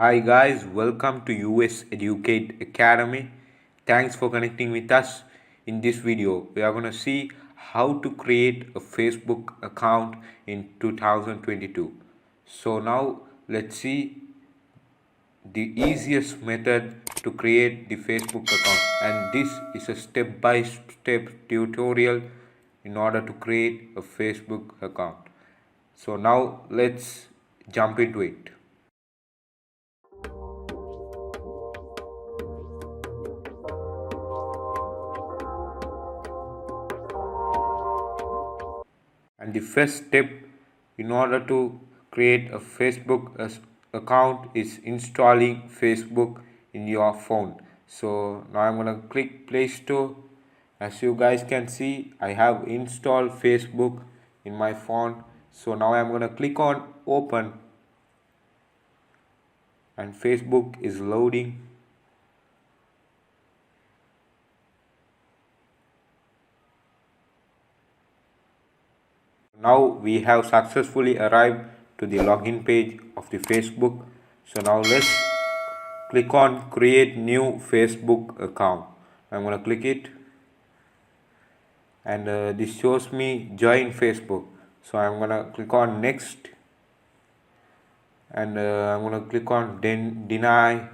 Hi guys, welcome to US Educate Academy. Thanks for connecting with us. In this video, we are going to see how to create a Facebook account in 2022. So now let's see the easiest method to create the Facebook account, and this is a step-by-step tutorial in order to create a Facebook account. So now let's jump into it. And the first step in order to create a Facebook account is installing Facebook in your phone. So now I'm going to click Play Store. As you guys can see, I have installed Facebook in my phone. So now I'm going to click on Open, and Facebook is loading. Now we have successfully arrived to the login page of the Facebook. So now let's click on create new Facebook account. I'm going to click it, and this shows me join Facebook. So I'm going to click on next, and I'm going to click on deny,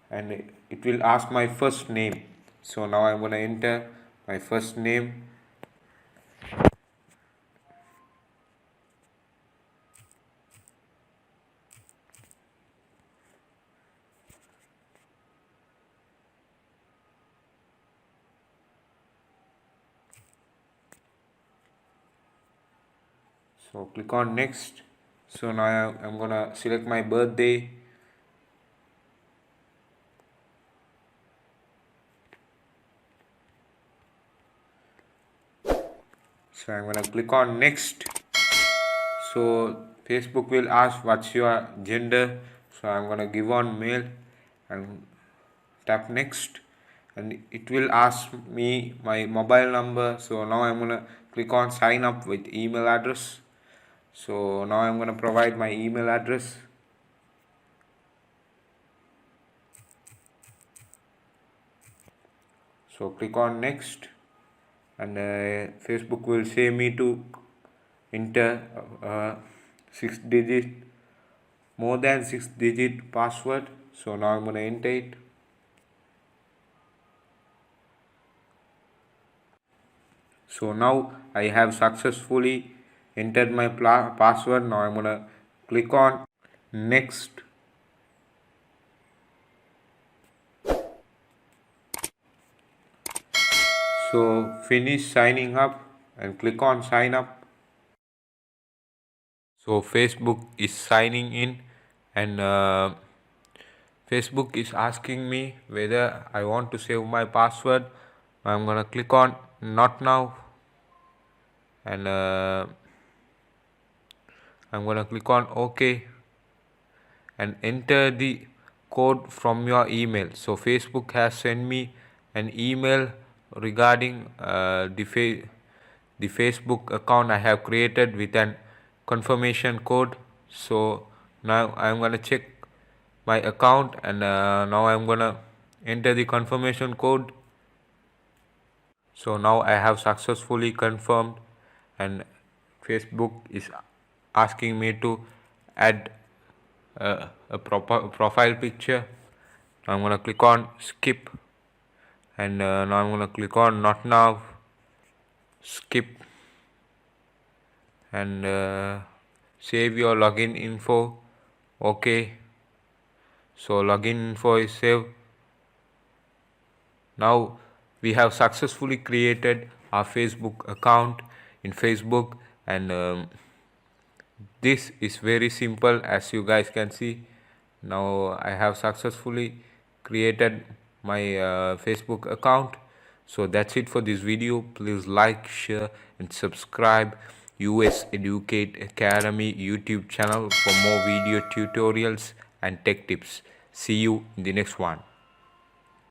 and it will ask my first name. So now I'm going to enter my first name. So click on next. So now I'm gonna select my birthday. So I'm gonna click on next. So Facebook will ask what's your gender. So I'm gonna give on male and tap next, and it will ask me my mobile number. So now I'm gonna click on sign up with email address. So now I'm gonna provide my email address. So click on next, and Facebook will say me to enter 6 digit, more than 6 digit password. So now I'm gonna enter it. So now I have successfully entered my password. Now I'm gonna click on next. So finish signing up and click on sign up. So Facebook is signing in, and Facebook is asking me whether I want to save my password. I'm gonna click on not now, and I'm gonna click on OK and enter the code from your email. So Facebook has sent me an email regarding the Facebook account I have created with an confirmation code. So now I'm gonna check my account, and now I'm gonna enter the confirmation code. So now I have successfully confirmed, and Facebook is asking me to add a proper profile picture. I'm gonna click on skip, and now I'm gonna click on not now, skip, and save your login info. Okay, so login info is saved. Now we have successfully created our Facebook account in Facebook, and this is very simple, as you guys can see. Now I have successfully created my Facebook account. So that's it for this video. Please like, share and subscribe US Educate Academy YouTube channel for more video tutorials and tech tips. See you in the next one.